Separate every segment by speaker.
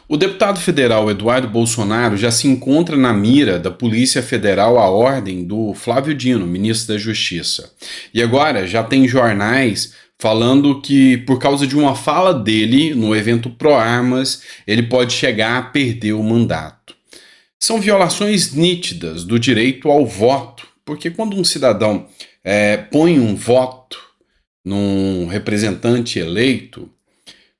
Speaker 1: O deputado federal Eduardo Bolsonaro já se encontra na mira da Polícia Federal à ordem do Flávio Dino, ministro da Justiça. E agora já tem jornais falando que, por causa de uma fala dele no evento Proarmas, ele pode chegar a perder o mandato. São violações nítidas do direito ao voto, porque quando um cidadão põe um voto num representante eleito,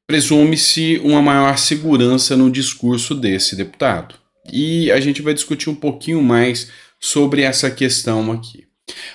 Speaker 1: presume-se uma maior segurança no discurso desse deputado. E a gente vai discutir um pouquinho mais sobre essa questão aqui.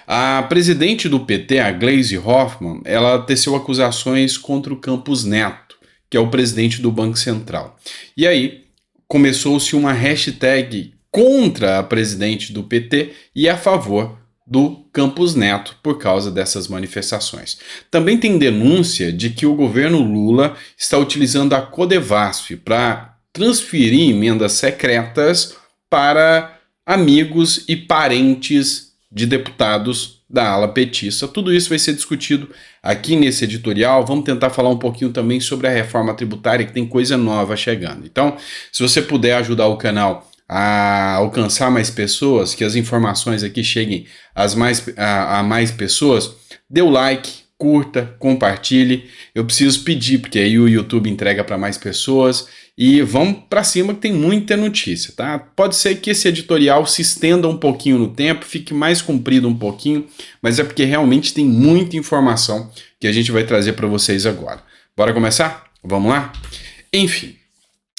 Speaker 1: A presidente do PT, a Gleisi Hoffmann, ela teceu acusações contra o Campos Neto, que é o presidente do Banco Central. E aí começou-se uma hashtag contra a presidente do PT e a favor do Campos Neto por causa dessas manifestações. Também tem denúncia de que o governo Lula está utilizando a Codevasf para transferir emendas secretas para amigos e parentes de deputados da ala petista. Tudo isso vai ser discutido aqui nesse editorial. Vamos tentar falar um pouquinho também sobre a reforma tributária, que tem coisa nova chegando. Então, se você puder ajudar o canal a alcançar mais pessoas, que as informações aqui cheguem a mais pessoas, dê o like, curta, compartilhe. Eu preciso pedir, porque aí o YouTube entrega para mais pessoas. E vamos para cima que tem muita notícia, tá? Pode ser que esse editorial se estenda um pouquinho no tempo, fique mais comprido um pouquinho, mas é porque realmente tem muita informação que a gente vai trazer para vocês agora. Bora começar? Vamos lá? Enfim,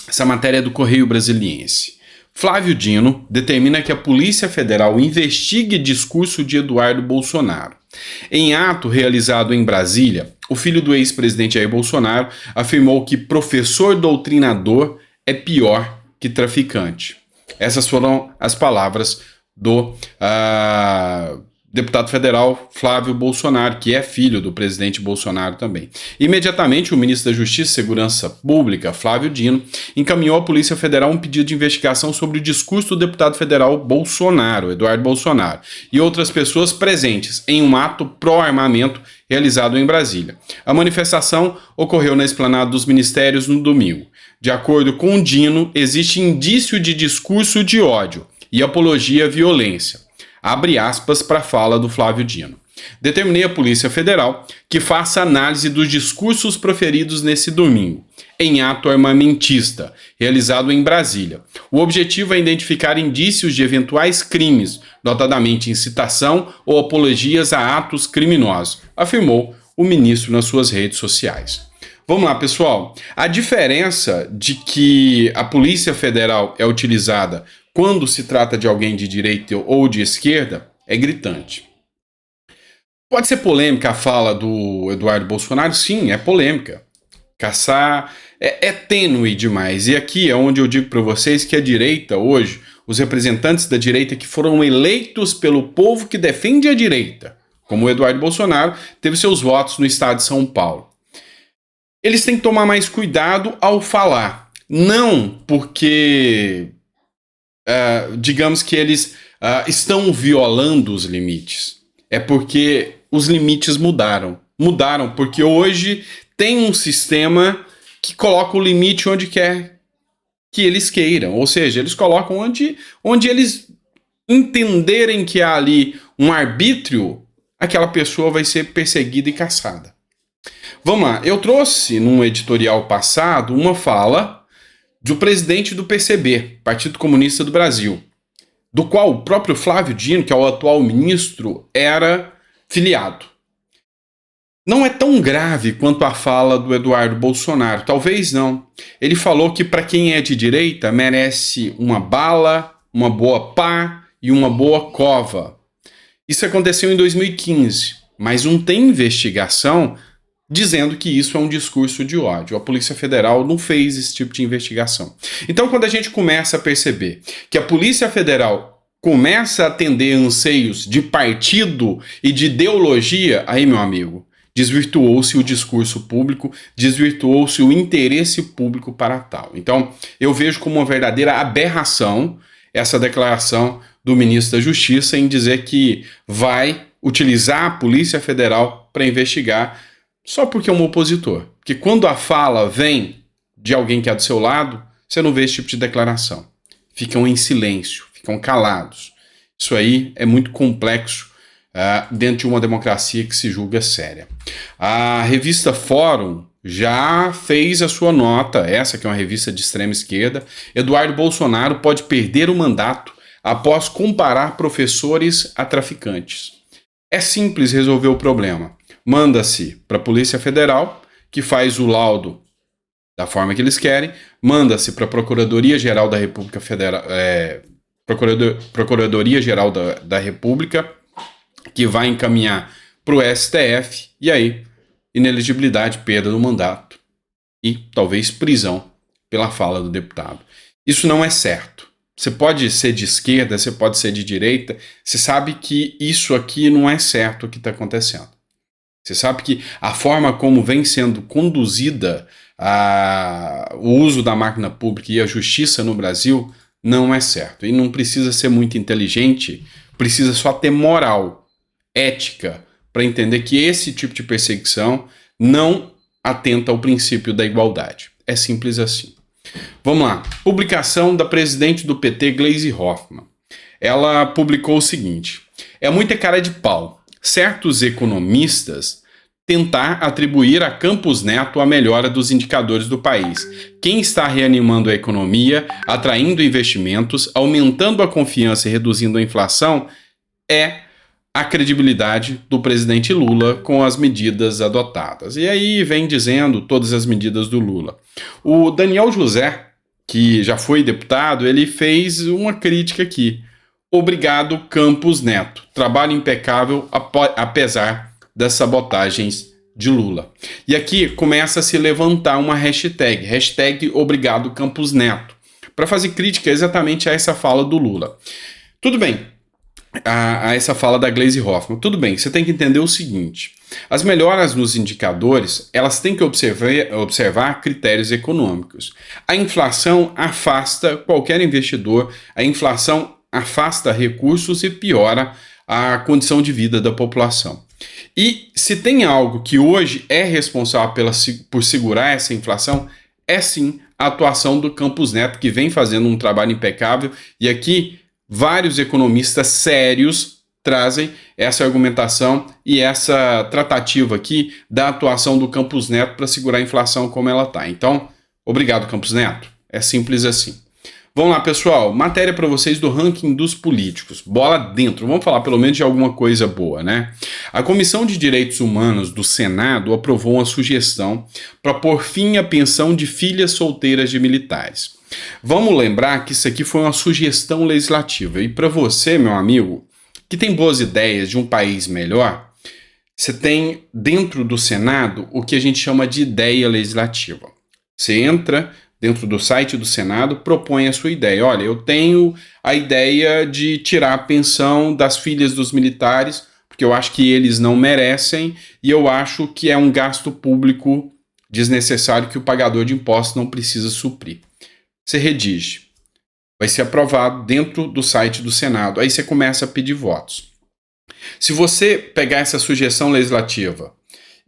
Speaker 1: essa matéria é do Correio Brasiliense. Flávio Dino determina que a Polícia Federal investigue discurso de Eduardo Bolsonaro. Em ato realizado em Brasília, o filho do ex-presidente Jair Bolsonaro afirmou que professor doutrinador é pior que traficante. Essas foram as palavras do deputado federal Flávio Bolsonaro, que é filho do presidente Bolsonaro também. Imediatamente, o ministro da Justiça e Segurança Pública, Flávio Dino, encaminhou à Polícia Federal um pedido de investigação sobre o discurso do deputado federal Bolsonaro, Eduardo Bolsonaro, e outras pessoas presentes em um ato pró-armamento realizado em Brasília. A manifestação ocorreu na esplanada dos ministérios no domingo. De acordo com Dino, existe indício de discurso de ódio e apologia à violência. Abre aspas para a fala do Flávio Dino. Determinei à Polícia Federal que faça análise dos discursos proferidos nesse domingo, em ato armamentista, realizado em Brasília. O objetivo é identificar indícios de eventuais crimes, notadamente incitação ou apologias a atos criminosos, afirmou o ministro nas suas redes sociais. Vamos lá, pessoal. A diferença de que a Polícia Federal é utilizada quando se trata de alguém de direita ou de esquerda é gritante. Pode ser polêmica a fala do Eduardo Bolsonaro? Sim, é polêmica. Caçar é tênue demais. E aqui é onde eu digo para vocês que a direita hoje, os representantes da direita que foram eleitos pelo povo que defende a direita, como o Eduardo Bolsonaro, teve seus votos no estado de São Paulo. Eles têm que tomar mais cuidado ao falar. Não porque digamos que eles estão violando os limites. É porque os limites mudaram. Mudaram porque hoje tem um sistema que coloca o limite onde quer que eles queiram. Ou seja, eles colocam onde eles entenderem que há ali um arbítrio, aquela pessoa vai ser perseguida e caçada. Vamos lá, eu trouxe num editorial passado uma fala do presidente do PCB, Partido Comunista do Brasil, do qual o próprio Flávio Dino, que é o atual ministro, era filiado. Não é tão grave quanto a fala do Eduardo Bolsonaro, talvez não. Ele falou que para quem é de direita merece uma bala, uma boa pá e uma boa cova. Isso aconteceu em 2015, mas não tem investigação dizendo que isso é um discurso de ódio. A Polícia Federal não fez esse tipo de investigação. Então, quando a gente começa a perceber que a Polícia Federal começa a atender anseios de partido e de ideologia, aí, meu amigo, desvirtuou-se o discurso público, desvirtuou-se o interesse público para tal. Então, eu vejo como uma verdadeira aberração essa declaração do ministro da Justiça em dizer que vai utilizar a Polícia Federal para investigar só porque é um opositor. Porque quando a fala vem de alguém que é do seu lado, você não vê esse tipo de declaração. Ficam em silêncio, ficam calados. Isso aí é muito complexo dentro de uma democracia que se julga séria. A revista Fórum já fez a sua nota, essa que é uma revista de extrema esquerda. Eduardo Bolsonaro pode perder o mandato após comparar professores a traficantes. É simples resolver o problema. Manda-se para a Polícia Federal, que faz o laudo da forma que eles querem, manda-se para a Procuradoria-Geral da República Federal, Procuradoria-Geral da República, que vai encaminhar para o STF, e aí, inelegibilidade, perda do mandato e talvez prisão pela fala do deputado. Isso não é certo. Você pode ser de esquerda, você pode ser de direita, você sabe que isso aqui não é certo o que está acontecendo. Você sabe que a forma como vem sendo conduzida o uso da máquina pública e a justiça no Brasil não é certo. E não precisa ser muito inteligente, precisa só ter moral, ética, para entender que esse tipo de perseguição não atenta ao princípio da igualdade. É simples assim. Vamos lá. Publicação da presidente do PT, Gleisi Hoffmann. Ela publicou o seguinte: é muita cara de pau certos economistas tentar atribuir a Campos Neto a melhora dos indicadores do país. Quem está reanimando a economia, atraindo investimentos, aumentando a confiança e reduzindo a inflação é a credibilidade do presidente Lula com as medidas adotadas. E aí vem dizendo todas as medidas do Lula. O Daniel José, que já foi deputado, ele fez uma crítica aqui. Obrigado, Campos Neto. Trabalho impecável apesar das sabotagens de Lula. E aqui começa a se levantar uma hashtag Obrigado Campos Neto, para fazer crítica exatamente a essa fala do Lula. Tudo bem, a essa fala da Gleisi Hoffmann. Tudo bem, você tem que entender o seguinte: as melhoras nos indicadores, elas têm que observar critérios econômicos. A inflação afasta qualquer investidor, a inflação afasta recursos e piora a condição de vida da população. E se tem algo que hoje é responsável por segurar essa inflação, é sim a atuação do Campos Neto, que vem fazendo um trabalho impecável, e aqui vários economistas sérios trazem essa argumentação e essa tratativa aqui da atuação do Campos Neto para segurar a inflação como ela está. Então, obrigado, Campos Neto. É simples assim. Vamos lá, pessoal. Matéria para vocês do ranking dos políticos. Bola dentro. Vamos falar pelo menos de alguma coisa boa, né? A Comissão de Direitos Humanos do Senado aprovou uma sugestão para pôr fim à pensão de filhas solteiras de militares. Vamos lembrar que isso aqui foi uma sugestão legislativa. E para você, meu amigo, que tem boas ideias de um país melhor, você tem dentro do Senado o que a gente chama de ideia legislativa. Você entra dentro do site do Senado, propõe a sua ideia. Olha, eu tenho a ideia de tirar a pensão das filhas dos militares, porque eu acho que eles não merecem e eu acho que é um gasto público desnecessário que o pagador de impostos não precisa suprir. Você redige. Vai ser aprovado dentro do site do Senado. Aí você começa a pedir votos. Se você pegar essa sugestão legislativa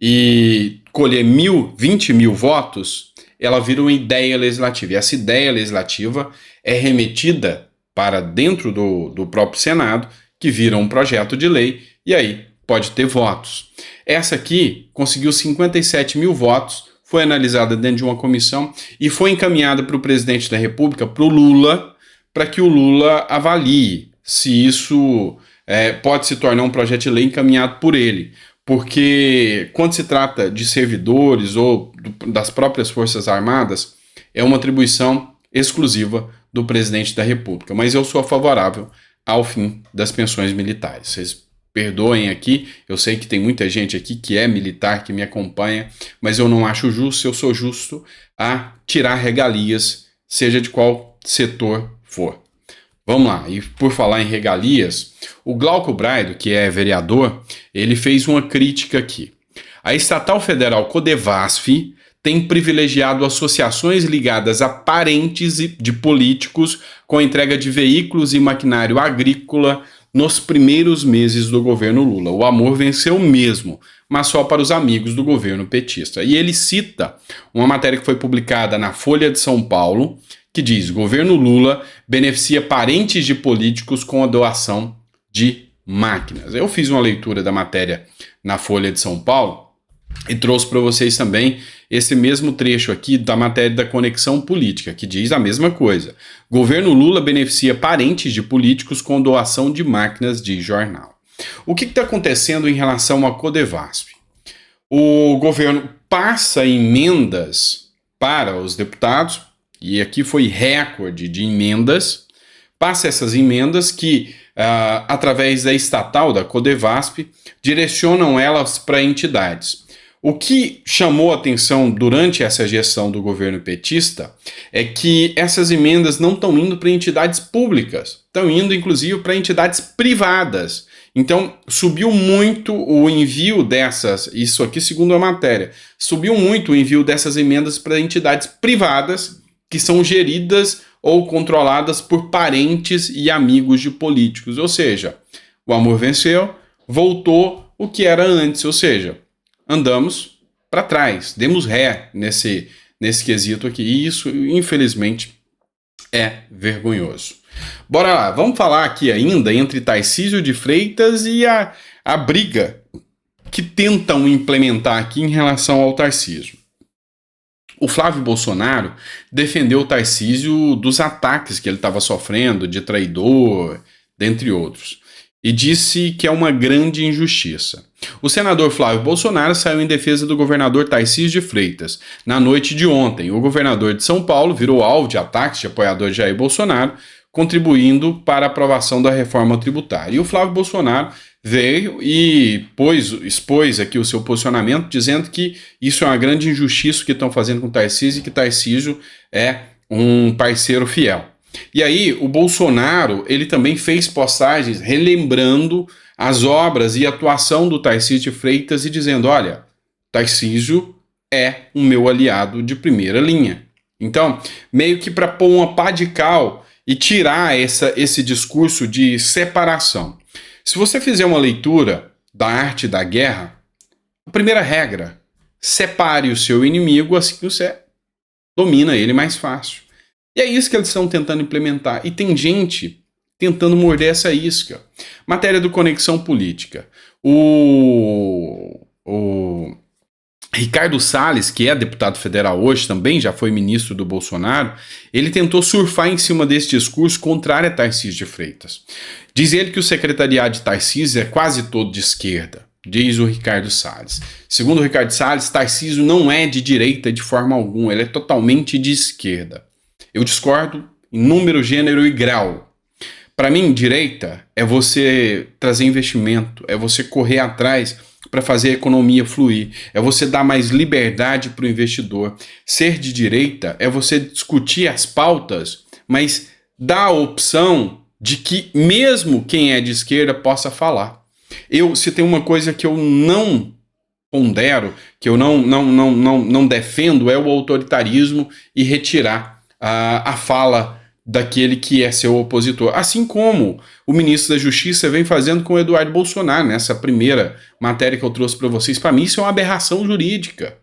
Speaker 1: e colher 20 mil votos, ela vira uma ideia legislativa. E essa ideia legislativa é remetida para dentro do próprio Senado, que vira um projeto de lei, e aí pode ter votos. Essa aqui conseguiu 57 mil votos, foi analisada dentro de uma comissão e foi encaminhada para o presidente da República, para o Lula, para que o Lula avalie se isso pode se tornar um projeto de lei encaminhado por ele. Porque quando se trata de servidores ou das próprias Forças Armadas, é uma atribuição exclusiva do presidente da República. Mas eu sou favorável ao fim das pensões militares. Vocês perdoem aqui, eu sei que tem muita gente aqui que é militar, que me acompanha, mas eu não acho justo, eu sou justo a tirar regalias, seja de qual setor for. Vamos lá, e por falar em regalias, o Glauco Braido, que é vereador, ele fez uma crítica aqui. A estatal federal Codevasf tem privilegiado associações ligadas a parentes de políticos com a entrega de veículos e maquinário agrícola nos primeiros meses do governo Lula. O amor venceu mesmo, mas só para os amigos do governo petista. E ele cita uma matéria que foi publicada na Folha de São Paulo, que diz: governo Lula beneficia parentes de políticos com a doação de máquinas. Eu fiz uma leitura da matéria na Folha de São Paulo e trouxe para vocês também esse mesmo trecho aqui da matéria da Conexão Política, que diz a mesma coisa. Governo Lula beneficia parentes de políticos com doação de máquinas de jornal. O que está acontecendo em relação à Codevasf? O governo passa emendas para os deputados, e aqui foi recorde de emendas, passa essas emendas que, através da estatal, da Codevasf, direcionam elas para entidades. O que chamou atenção durante essa gestão do governo petista é que essas emendas não estão indo para entidades públicas, estão indo inclusive para entidades privadas. Então, subiu muito o envio dessas, isso aqui segundo a matéria, subiu muito o envio dessas emendas para entidades privadas que são geridas ou controladas por parentes e amigos de políticos. Ou seja, o amor venceu, voltou o que era antes, ou seja, andamos para trás, demos ré nesse quesito aqui, e isso, infelizmente, é vergonhoso. Bora lá, vamos falar aqui ainda entre Tarcísio de Freitas e a briga que tentam implementar aqui em relação ao Tarcísio. O Flávio Bolsonaro defendeu o Tarcísio dos ataques que ele estava sofrendo, de traidor, dentre outros, e disse que é uma grande injustiça. O senador Flávio Bolsonaro saiu em defesa do governador Tarcísio de Freitas. Na noite de ontem, o governador de São Paulo virou alvo de ataques de apoiadores de Jair Bolsonaro, contribuindo para a aprovação da reforma tributária. E o Flávio Bolsonaro veio e expôs aqui o seu posicionamento, dizendo que isso é uma grande injustiça que estão fazendo com o Tarcísio e que Tarcísio é um parceiro fiel. E aí o Bolsonaro, ele também fez postagens relembrando as obras e atuação do Tarcísio de Freitas e dizendo: olha, Tarcísio é um meu aliado de primeira linha. Então, meio que para pôr uma pá de cal e tirar esse discurso de separação. Se você fizer uma leitura da arte da guerra, a primeira regra: separe o seu inimigo, assim você domina ele mais fácil. E é isso que eles estão tentando implementar. E tem gente tentando morder essa isca. Matéria do Conexão Política. O Ricardo Salles, que é deputado federal hoje, também já foi ministro do Bolsonaro, ele tentou surfar em cima desse discurso contrário a Tarcísio de Freitas. Diz ele que o secretariado de Tarcísio é quase todo de esquerda, diz o Ricardo Salles. Segundo o Ricardo Salles, Tarcísio não é de direita de forma alguma, ele é totalmente de esquerda. Eu discordo em número, gênero e grau. Para mim, direita é você trazer investimento, é você correr atrás para fazer a economia fluir, é você dar mais liberdade para o investidor. Ser de direita é você discutir as pautas, mas dar a opção de que mesmo quem é de esquerda possa falar. Se tem uma coisa que eu não pondero, que eu não defendo, é o autoritarismo e retirar a fala daquele que é seu opositor. Assim como o ministro da Justiça vem fazendo com o Eduardo Bolsonaro, nessa primeira matéria que eu trouxe para vocês. Para mim isso é uma aberração jurídica.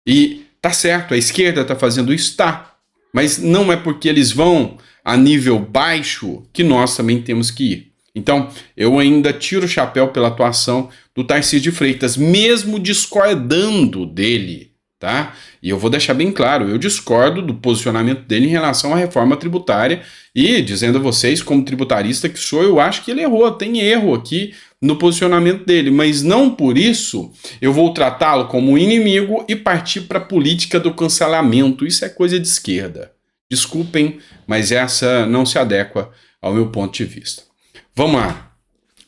Speaker 1: E tá certo, a esquerda tá fazendo isso? Tá. Mas não é porque eles vão a nível baixo que nós também temos que ir. Então, eu ainda tiro o chapéu pela atuação do Tarcísio de Freitas, mesmo discordando dele, tá? E eu vou deixar bem claro, eu discordo do posicionamento dele em relação à reforma tributária e dizendo a vocês, como tributarista que sou, eu acho que ele errou, tem erro aqui no posicionamento dele, mas não por isso eu vou tratá-lo como inimigo e partir para a política do cancelamento. Isso é coisa de esquerda. Desculpem, mas essa não se adequa ao meu ponto de vista. Vamos lá.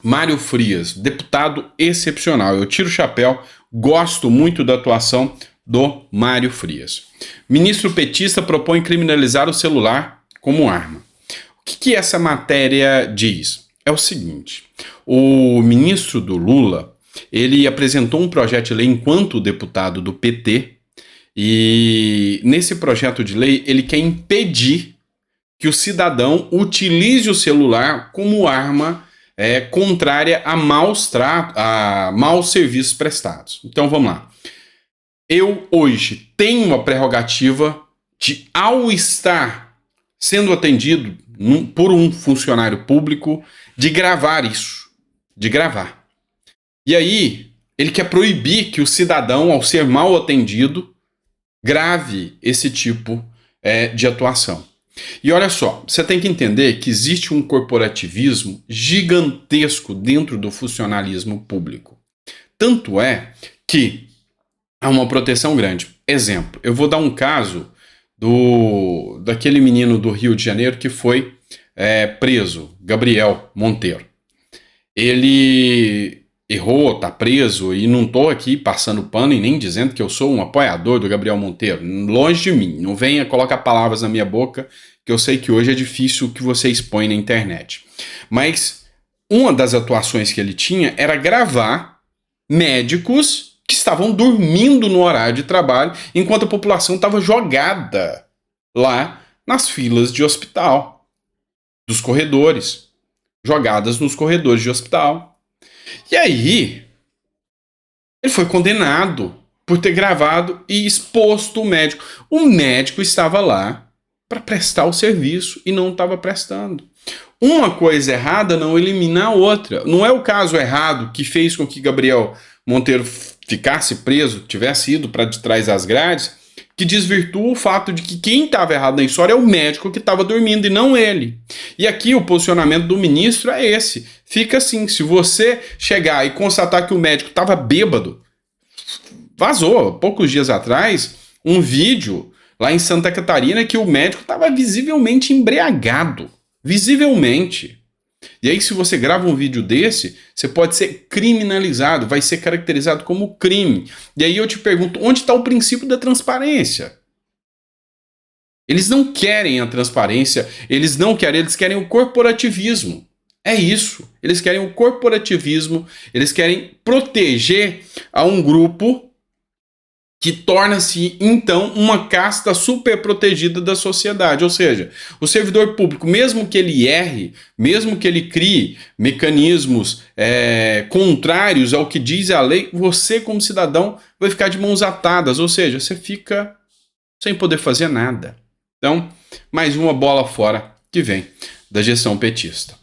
Speaker 1: Mário Frias, deputado excepcional. Eu tiro o chapéu, gosto muito da atuação do Mário Frias. Ministro petista propõe criminalizar o celular como arma. O que essa matéria diz? É o seguinte, o ministro do Lula, ele apresentou um projeto de lei enquanto deputado do PT e nesse projeto de lei ele quer impedir que o cidadão utilize o celular como arma contrária a maus serviços prestados. Então vamos lá. Eu hoje tenho uma prerrogativa ao estar sendo atendido por um funcionário público, de gravar isso, de gravar. E aí, ele quer proibir que o cidadão, ao ser mal atendido, grave esse tipo de atuação. E olha só, você tem que entender que existe um corporativismo gigantesco dentro do funcionalismo público. Tanto é que há uma proteção grande. Exemplo, eu vou dar um caso daquele menino do Rio de Janeiro que foi preso, Gabriel Monteiro. Ele errou, tá preso, e não tô aqui passando pano e nem dizendo que eu sou um apoiador do Gabriel Monteiro. Longe de mim, não venha colocar palavras na minha boca, que eu sei que hoje é difícil o que você expõe na internet. Mas uma das atuações que ele tinha era gravar médicos que estavam dormindo no horário de trabalho, enquanto a população estava jogada lá nas filas de hospital, dos corredores, jogadas nos corredores de hospital. E aí, ele foi condenado por ter gravado e exposto o médico. O médico estava lá para prestar o serviço e não estava prestando. Uma coisa errada não elimina a outra. Não é o caso errado que fez com que Gabriel Monteiro ficasse preso, tivesse ido para de trás das grades, que desvirtua o fato de que quem estava errado na história é o médico que estava dormindo e não ele. E aqui o posicionamento do ministro é esse. Fica assim, se você chegar e constatar que o médico estava bêbado, vazou, poucos dias atrás, um vídeo lá em Santa Catarina que o médico estava visivelmente embriagado. Visivelmente. E aí, se você grava um vídeo desse, você pode ser criminalizado, vai ser caracterizado como crime. E aí eu te pergunto, onde está o princípio da transparência? Eles não querem a transparência, eles querem o corporativismo. É isso. Eles querem o corporativismo, eles querem proteger a um grupo que torna-se, então, uma casta super protegida da sociedade. Ou seja, o servidor público, mesmo que ele erre, mesmo que ele crie mecanismos contrários ao que diz a lei, você, como cidadão, vai ficar de mãos atadas. Ou seja, você fica sem poder fazer nada. Então, mais uma bola fora que vem da gestão petista.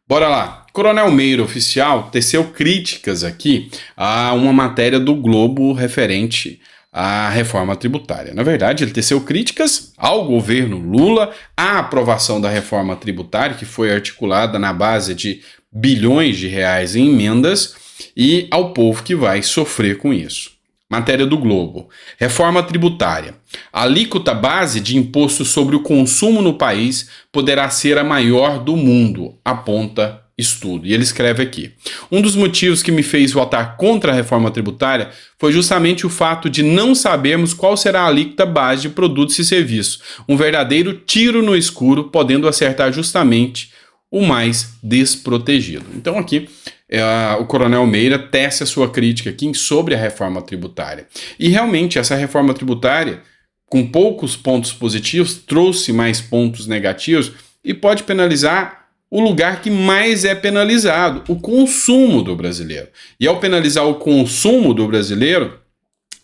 Speaker 1: Bora lá. Coronel Meira, oficial, teceu críticas aqui a uma matéria do Globo referente à reforma tributária. Na verdade, ele teceu críticas ao governo Lula, à aprovação da reforma tributária, que foi articulada na base de bilhões de reais em emendas, e ao povo que vai sofrer com isso. Matéria do Globo. Reforma tributária. A alíquota base de imposto sobre o consumo no país poderá ser a maior do mundo, aponta estudo. E ele escreve aqui: um dos motivos que me fez votar contra a reforma tributária foi justamente o fato de não sabermos qual será a alíquota base de produtos e serviços. Um verdadeiro tiro no escuro, podendo acertar justamente o mais desprotegido. Então aqui o Coronel Meira tece a sua crítica aqui sobre a reforma tributária. E realmente essa reforma tributária, com poucos pontos positivos, trouxe mais pontos negativos e pode penalizar o lugar que mais é penalizado, o consumo do brasileiro. E ao penalizar o consumo do brasileiro,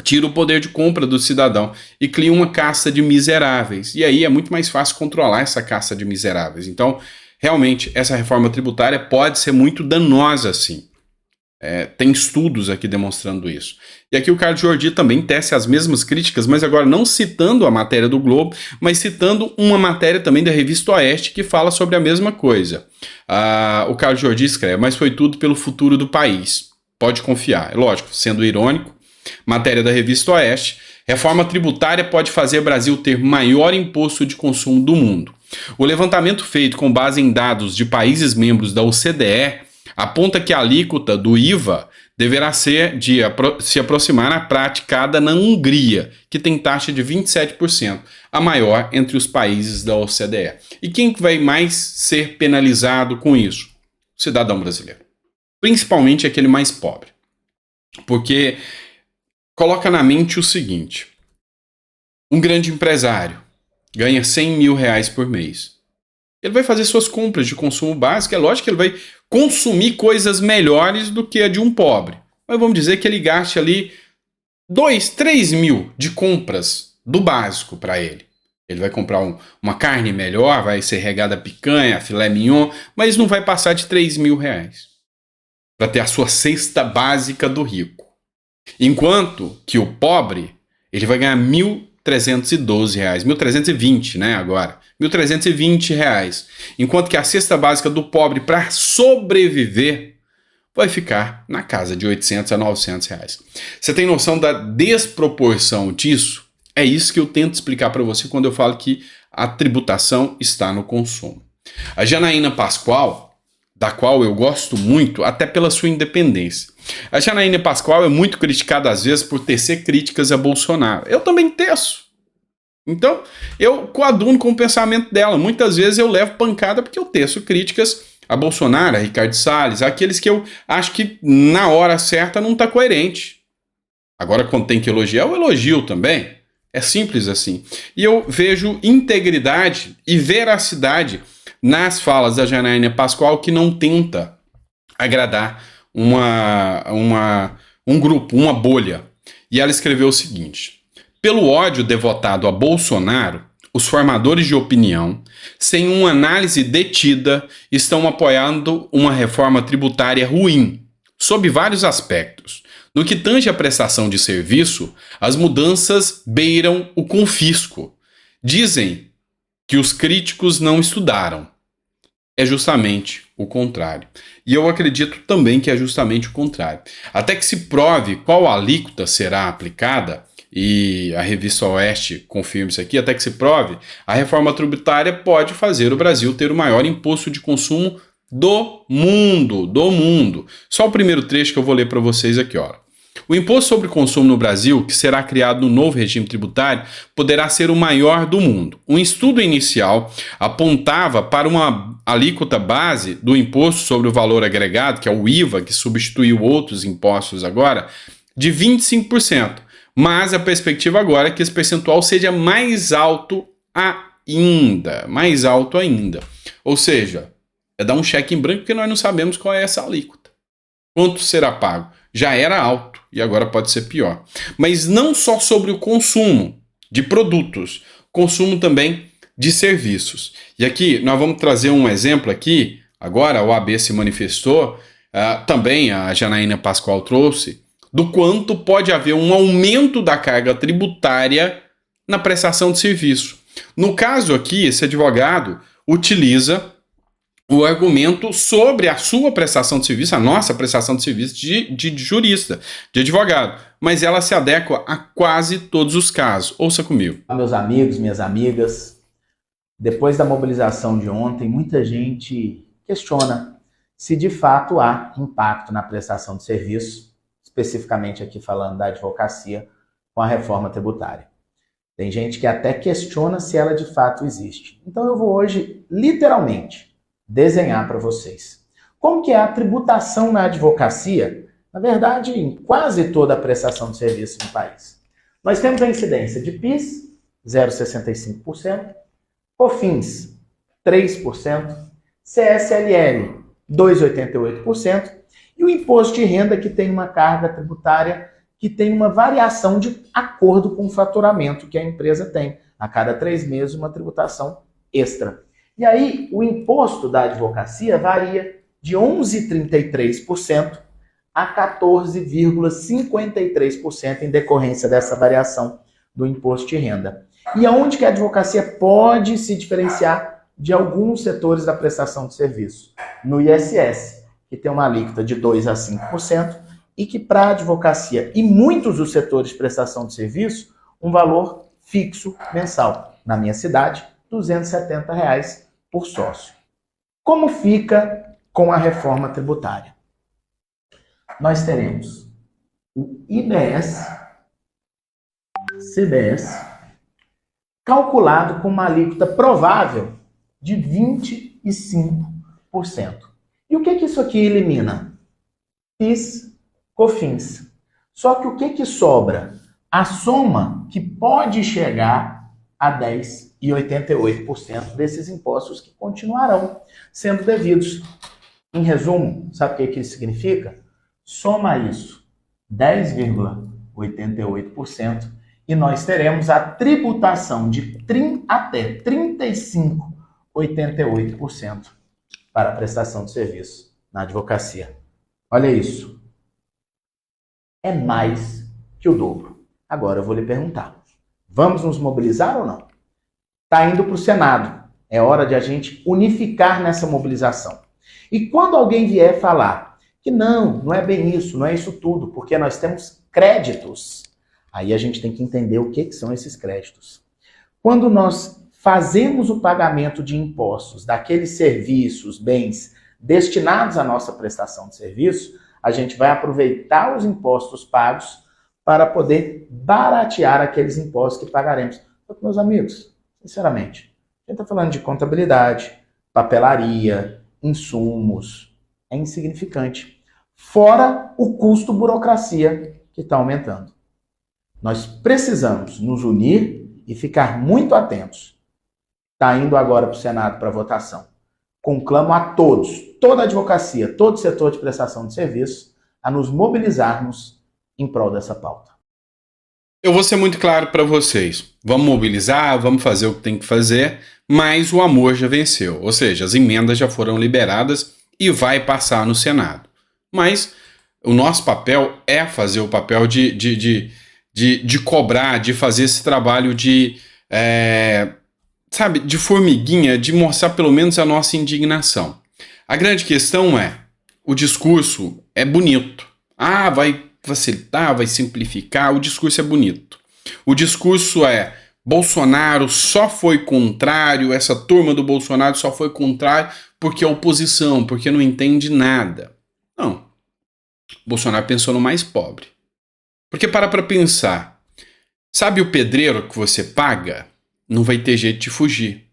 Speaker 1: tira o poder de compra do cidadão e cria uma casta de miseráveis. E aí é muito mais fácil controlar essa casta de miseráveis. Então, realmente, essa reforma tributária pode ser muito danosa, sim. Tem estudos aqui demonstrando isso. E aqui o Carlos Jordi também tece as mesmas críticas, mas agora não citando a matéria do Globo, mas citando uma matéria também da Revista Oeste que fala sobre a mesma coisa. O Carlos Jordi escreve: mas foi tudo pelo futuro do país. Pode confiar. É lógico, sendo irônico. Matéria da Revista Oeste: reforma tributária pode fazer Brasil ter maior imposto de consumo do mundo. O levantamento feito com base em dados de países membros da OCDE aponta que a alíquota do IVA deverá se aproximar na praticada na Hungria, que tem taxa de 27%, a maior entre os países da OCDE. E quem vai mais ser penalizado com isso? O cidadão brasileiro. Principalmente aquele mais pobre. Porque coloca na mente o seguinte: um grande empresário ganha 100 mil reais por mês. Ele vai fazer suas compras de consumo básico, é lógico que ele vai consumir coisas melhores do que a de um pobre. Mas vamos dizer que ele gaste ali 2, 3 mil de compras do básico para ele. Ele vai comprar uma carne melhor, vai ser regada a picanha, filé mignon, mas não vai passar de R$ 3.000 para ter a sua cesta básica do rico. Enquanto que o pobre, ele vai ganhar R$ 1.312, 1.320, né, agora. R$ 1.320. Enquanto que a cesta básica do pobre, para sobreviver, vai ficar na casa de R$ 800 a R$ 900. Você tem noção da desproporção disso? É isso que eu tento explicar para você quando eu falo que a tributação está no consumo. A Janaína Pascoal, da qual eu gosto muito, até pela sua independência. A Janaína Pascoal é muito criticada às vezes por tecer críticas a Bolsonaro. Eu também teço. Então, eu coaduno com o pensamento dela. Muitas vezes eu levo pancada porque eu teço críticas a Bolsonaro, a Ricardo Salles, aqueles que eu acho que na hora certa não está coerente. Agora, quando tem que elogiar, eu elogio também. É simples assim. E eu vejo integridade e veracidade nas falas da Janaína Pascoal, que não tenta agradar um grupo, uma bolha. E ela escreveu o seguinte: pelo ódio devotado a Bolsonaro, os formadores de opinião, sem uma análise detida, estão apoiando uma reforma tributária ruim, sob vários aspectos. No que tange à prestação de serviço, as mudanças beiram o confisco. Dizem que os críticos não estudaram. É justamente o contrário. E eu acredito também que é justamente o contrário. Até que se prove qual alíquota será aplicada, e a revista Oeste confirma isso aqui, até que se prove, a reforma tributária pode fazer o Brasil ter o maior imposto de consumo do mundo. Só o primeiro trecho que eu vou ler para vocês aqui, ó. O imposto sobre consumo no Brasil, que será criado no novo regime tributário, poderá ser o maior do mundo. Um estudo inicial apontava para uma alíquota base do imposto sobre o valor agregado, que é o IVA, que substituiu outros impostos agora, de 25%. Mas a perspectiva agora é que esse percentual seja mais alto ainda. Ou seja, é dar um cheque em branco porque nós não sabemos qual é essa alíquota. Quanto será pago? Já era alto e agora pode ser pior. Mas não só sobre o consumo de produtos, consumo também de serviços. E aqui nós vamos trazer um exemplo aqui, agora a OAB se manifestou, também a Janaína Pascoal trouxe, do quanto pode haver um aumento da carga tributária na prestação de serviço. No caso aqui, esse advogado utiliza o argumento sobre a sua prestação de serviço, a nossa prestação de serviço de jurista, de advogado, mas ela se adequa a quase todos os casos. Ouça comigo.
Speaker 2: Meus amigos, minhas amigas, depois da mobilização de ontem, muita gente questiona se de fato há impacto na prestação de serviço, especificamente aqui falando da advocacia, com a reforma tributária. Tem gente que até questiona se ela de fato existe. Então eu vou hoje, literalmente, desenhar para vocês. Como que é a tributação na advocacia? Na verdade, em quase toda a prestação de serviço no país. Nós temos a incidência de PIS, 0,65%, COFINS, 3%, CSLL, 2,88%, e o imposto de renda, que tem uma carga tributária que tem uma variação de acordo com o faturamento que a empresa tem. A cada 3 meses, uma tributação extra. E aí, o imposto da advocacia varia de 11,33% a 14,53% em decorrência dessa variação do imposto de renda. E aonde que a advocacia pode se diferenciar de alguns setores da prestação de serviço? No ISS, que tem uma alíquota de 2% a 5%, e que para a advocacia e muitos dos setores de prestação de serviço, um valor fixo mensal. Na minha cidade, R$ 270 por sócio. Como fica com a reforma tributária? Nós teremos o IBS, CBS, calculado com uma alíquota provável de 25%. E o que isso aqui elimina? PIS, COFINS. Só que o que sobra? A soma que pode chegar a 10,88% desses impostos que continuarão sendo devidos. Em resumo, sabe o que isso significa? Soma isso, 10,88%, e nós teremos a tributação de até 35,88% para a prestação de serviço na advocacia. Olha isso. É mais que o dobro. Agora eu vou lhe perguntar, vamos nos mobilizar ou não? Está indo para o Senado. É hora de a gente unificar nessa mobilização. E quando alguém vier falar que não é bem isso, não é isso tudo, porque nós temos créditos, aí a gente tem que entender o que são esses créditos. Quando nós fazemos o pagamento de impostos daqueles serviços, bens destinados à nossa prestação de serviço, a gente vai aproveitar os impostos pagos para poder baratear aqueles impostos que pagaremos. Então, meus amigos, sinceramente, a gente está falando de contabilidade, papelaria, insumos, é insignificante. Fora o custo burocracia que está aumentando. Nós precisamos nos unir e ficar muito atentos. Está indo agora para o Senado para votação. Conclamo a todos, toda a advocacia, todo o setor de prestação de serviço, a nos mobilizarmos em prol dessa pauta.
Speaker 1: Eu vou ser muito claro para vocês. Vamos mobilizar, vamos fazer o que tem que fazer, mas o amor já venceu. Ou seja, as emendas já foram liberadas e vai passar no Senado. Mas o nosso papel é fazer o papel de cobrar, de fazer esse trabalho de formiguinha, de mostrar pelo menos a nossa indignação. A grande questão é, o discurso é bonito. Vai facilitar, vai simplificar, o discurso é bonito. O discurso é, Bolsonaro só foi contrário, essa turma do Bolsonaro só foi contrário porque é oposição, porque não entende nada. Não. Bolsonaro pensou no mais pobre. Porque para pensar, sabe o pedreiro que você paga? Não vai ter jeito de fugir.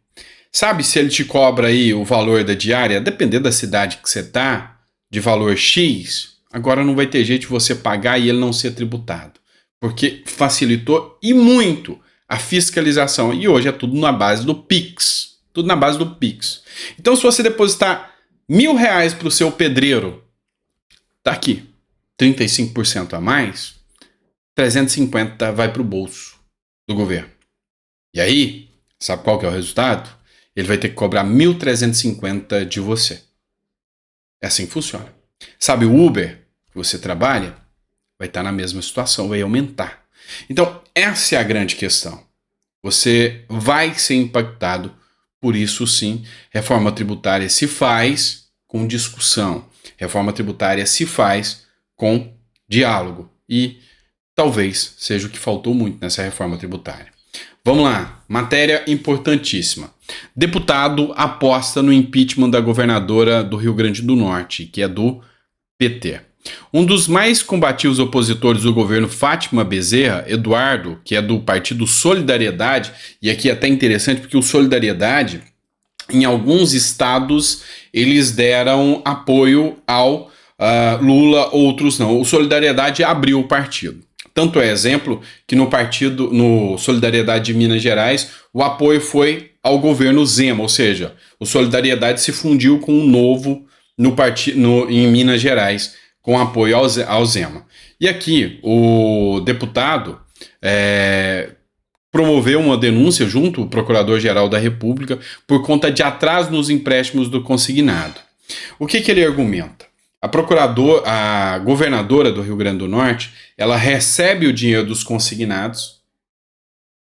Speaker 1: Sabe se ele te cobra aí o valor da diária, dependendo da cidade que você tá, de valor X, agora não vai ter jeito de você pagar e ele não ser tributado. Porque facilitou e muito a fiscalização. E hoje é tudo na base do Pix. Tudo na base do Pix. Então se você depositar R$1.000 para o seu pedreiro, tá aqui, 35% a mais, 350 vai para o bolso do governo. E aí, sabe qual que é o resultado? Ele vai ter que cobrar 1.350 de você. É assim que funciona. Sabe o Uber que você trabalha? Vai estar na mesma situação, vai aumentar. Então, essa é a grande questão. Você vai ser impactado, por isso sim, reforma tributária se faz com discussão. Reforma tributária se faz com diálogo. E talvez seja o que faltou muito nessa reforma tributária. Vamos lá, matéria importantíssima. Deputado aposta no impeachment da governadora do Rio Grande do Norte, que é do PT. Um dos mais combativos opositores do governo, Fátima Bezerra, Eduardo, que é do partido Solidariedade, e aqui é até interessante porque o Solidariedade, em alguns estados, eles deram apoio ao Lula, outros não. O Solidariedade abriu o partido. Tanto é exemplo que no Solidariedade de Minas Gerais, o apoio foi ao governo Zema, ou seja, o Solidariedade se fundiu com o Novo em Minas Gerais, com apoio ao Zema. E aqui, o deputado promoveu uma denúncia junto ao Procurador-Geral da República por conta de atraso nos empréstimos do consignado. O que ele argumenta? A governadora do Rio Grande do Norte, ela recebe o dinheiro dos consignados,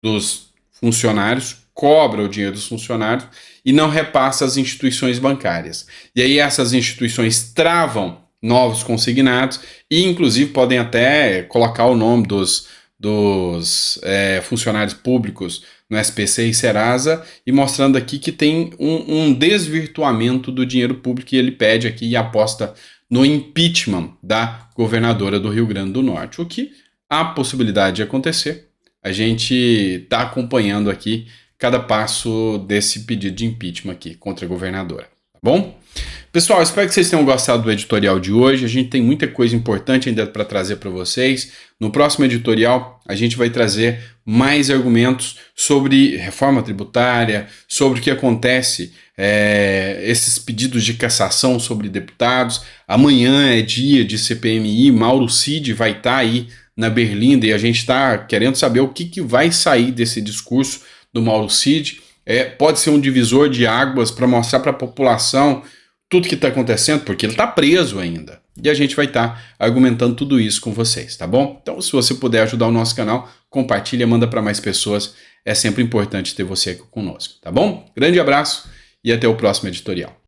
Speaker 1: dos funcionários, cobra o dinheiro dos funcionários e não repassa às instituições bancárias. E aí essas instituições travam novos consignados e inclusive podem até colocar o nome dos funcionários públicos no SPC e Serasa e mostrando aqui que tem um desvirtuamento do dinheiro público e ele pede aqui e aposta no impeachment da governadora do Rio Grande do Norte, o que há possibilidade de acontecer. A gente está acompanhando aqui cada passo desse pedido de impeachment aqui contra a governadora, tá bom? Pessoal, espero que vocês tenham gostado do editorial de hoje. A gente tem muita coisa importante ainda para trazer para vocês. No próximo editorial, a gente vai trazer mais argumentos sobre reforma tributária, sobre o que acontece, esses pedidos de cassação sobre deputados. Amanhã é dia de CPMI, Mauro Cid vai estar aí na Berlinda, e a gente está querendo saber o que vai sair desse discurso do Mauro Cid. Pode ser um divisor de águas para mostrar para a população tudo que está acontecendo, porque ele está preso ainda. E a gente vai estar argumentando tudo isso com vocês, tá bom? Então, se você puder ajudar o nosso canal, compartilha, manda para mais pessoas. É sempre importante ter você aqui conosco, tá bom? Grande abraço e até o próximo editorial.